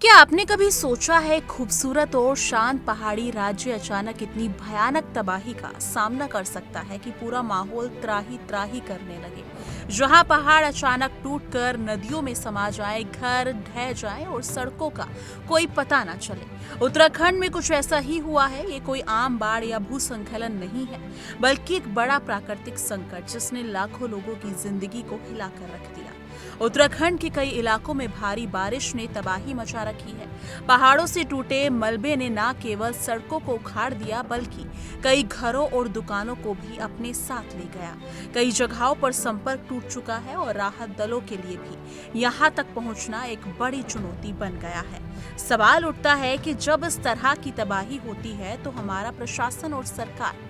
क्या आपने कभी सोचा है खूबसूरत और शांत पहाड़ी राज्य अचानक इतनी भयानक तबाही का सामना कर सकता है कि पूरा माहौल त्राही त्राही करने लगे। जहां पहाड़ अचानक टूटकर नदियों में समा जाए, घर ढह जाए और सड़कों का कोई पता ना चले। उत्तराखंड में कुछ ऐसा ही हुआ है। ये कोई आम बाढ़ या भूस्खलन नहीं है, बल्कि एक बड़ा प्राकृतिक संकट जिसने लाखों लोगों की जिंदगी को हिलाकर रख दिया। उत्तराखंड के कई इलाकों में भारी बारिश ने तबाही मचा रखी है। पहाड़ों से टूटे मलबे ने न केवल सड़कों को उखाड़ दिया, बल्कि कई घरों और दुकानों को भी अपने साथ ले गया। कई जगहों पर संपर्क टूट चुका है और राहत दलों के लिए भी यहाँ तक पहुँचना एक बड़ी चुनौती बन गया है। सवाल उठता है कि जब इस तरह की तबाही होती है तो हमारा प्रशासन और सरकार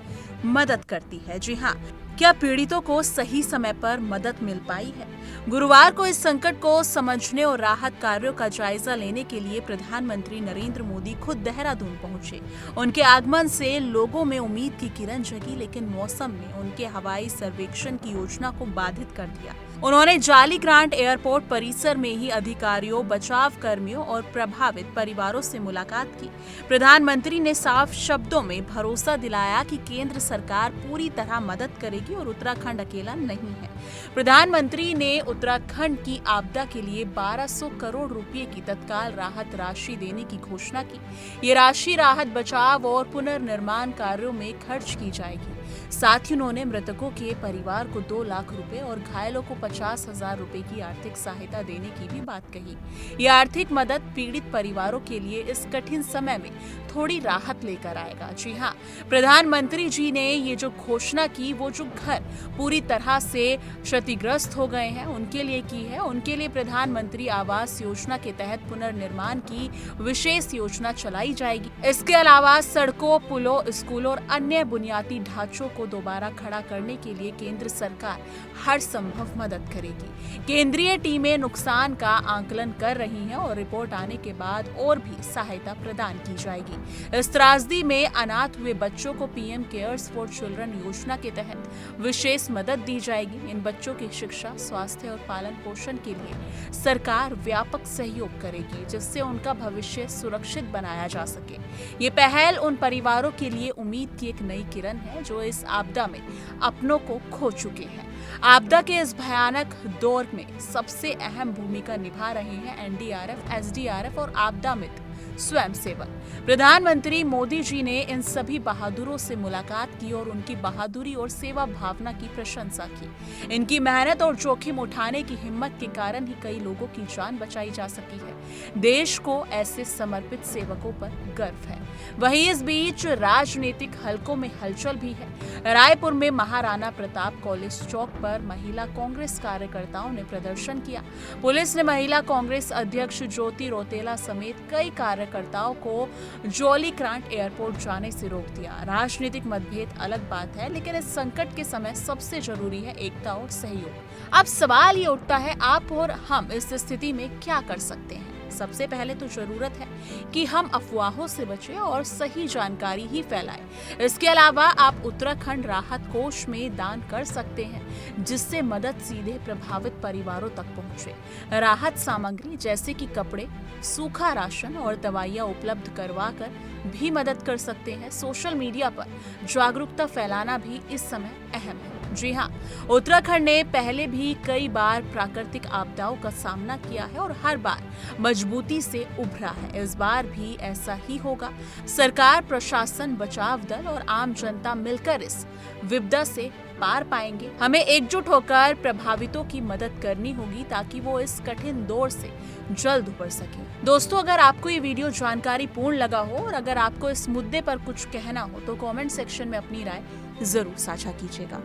मदद करती है। जी हाँ, क्या पीड़ितों को सही समय पर मदद मिल पाई है? गुरुवार को इस संकट को समझने और राहत कार्यों का जायजा लेने के लिए प्रधानमंत्री नरेंद्र मोदी खुद देहरादून पहुंचे। उनके आगमन से लोगों में उम्मीद की किरण जगी, लेकिन मौसम ने उनके हवाई सर्वेक्षण की योजना को बाधित कर दिया। उन्होंने जाली ग्रांट एयरपोर्ट परिसर में ही अधिकारियों, बचाव कर्मियों और प्रभावित परिवारों से मुलाकात की। प्रधानमंत्री ने साफ शब्दों में भरोसा दिलाया कि केंद्र सरकार पूरी तरह मदद करेगी और उत्तराखंड अकेला नहीं है। प्रधानमंत्री ने उत्तराखंड की आपदा के लिए 1200 करोड़ रुपए की तत्काल राहत राशि देने की घोषणा की। ये राशि राहत, बचाव और पुनर्निर्माण कार्यों में खर्च की जाएगी। साथ ही उन्होंने मृतकों के परिवार को 2 लाख रुपए और घायलों को 50,000 रुपए की आर्थिक सहायता देने की भी बात कही। ये आर्थिक मदद पीड़ित परिवारों के लिए इस कठिन समय में थोड़ी राहत लेकर आएगा। जी हाँ, प्रधानमंत्री जी ने ये जो घोषणा की, वो जो घर पूरी तरह से क्षतिग्रस्त हो गए हैं उनके लिए की है। उनके लिए प्रधानमंत्री आवास योजना के तहत पुनर्निर्माण की विशेष योजना चलाई जाएगी। इसके अलावा सड़कों, पुलों, स्कूलों और अन्य बुनियादी ढांचों को दोबारा खड़ा करने के लिए केंद्र सरकार हर संभव मदद करेगी। केंद्रीय टीमें नुकसान का आकलन कर रही हैं और रिपोर्ट आने के बाद और भी सहायता प्रदान की जाएगी। इस त्रासदी में अनाथ हुए बच्चों को पीएम केयर्स फॉर चिल्ड्रन योजना के तहत विशेष मदद दी जाएगी। इन बच्चों की शिक्षा, स्वास्थ्य और पालन पोषण के लिए सरकार व्यापक सहयोग करेगी, जिससे उनका भविष्य सुरक्षित बनाया जा सके। ये पहल उन परिवारों के लिए उम्मीद की एक नई किरण है जो इस आपदा में अपनों को खो चुके हैं। आपदा के इस भयानक दौर में सबसे अहम भूमिका निभा रहे हैं एनडीआरएफ, एसडीआरएफ और आपदा मित्र स्वयंसेवक। प्रधानमंत्री मोदी जी ने इन सभी बहादुरों से मुलाकात की और उनकी बहादुरी और सेवा भावना की प्रशंसा की। इनकी मेहनत और जोखिम उठाने की हिम्मत के कारण ही कई लोगों की जान बचाई जा सकी है। देश को ऐसे समर्पित सेवकों पर गर्व है। वहीं इस बीच राजनीतिक हलकों में हलचल भी है। रायपुर में महाराणा प्रताप कॉलेज चौक पर महिला कांग्रेस कार्यकर्ताओं ने प्रदर्शन किया। पुलिस ने महिला कांग्रेस अध्यक्ष ज्योति रौतेला समेत कई कार्यकर्ताओं को जॉली ग्रांट एयरपोर्ट जाने से रोक दिया। राजनीतिक मतभेद अलग बात है, लेकिन इस संकट के समय सबसे जरूरी है एकता और सहयोग। अब सवाल ये उठता है, आप और हम इस स्थिति में क्या कर सकते हैं? सबसे पहले तो जरूरत है कि हम अफवाहों से बचें और सही जानकारी ही फैलाएं। इसके अलावा आप उत्तराखंड राहत कोष में दान कर सकते हैं, जिससे मदद सीधे प्रभावित परिवारों तक पहुंचे। राहत सामग्री जैसे कि कपड़े, सूखा राशन और दवाइयां उपलब्ध करवाकर भी मदद कर सकते हैं। सोशल मीडिया पर जागरूकता फैलाना भी इस समय अहम है। जी हाँ, उत्तराखंड ने पहले भी कई बार प्राकृतिक आपदाओं का सामना किया है और हर बार मजबूती से उभरा है। इस बार भी ऐसा ही होगा। सरकार, प्रशासन, बचाव दल और आम जनता मिलकर इस विपदा से पार पाएंगे। हमें एकजुट होकर प्रभावितों की मदद करनी होगी ताकि वो इस कठिन दौर से जल्द उबर सके। दोस्तों, अगर आपको ये वीडियो जानकारी पूर्ण लगा हो और अगर आपको इस मुद्दे पर कुछ कहना हो तो कमेंट सेक्शन में अपनी राय जरूर साझा कीजिएगा।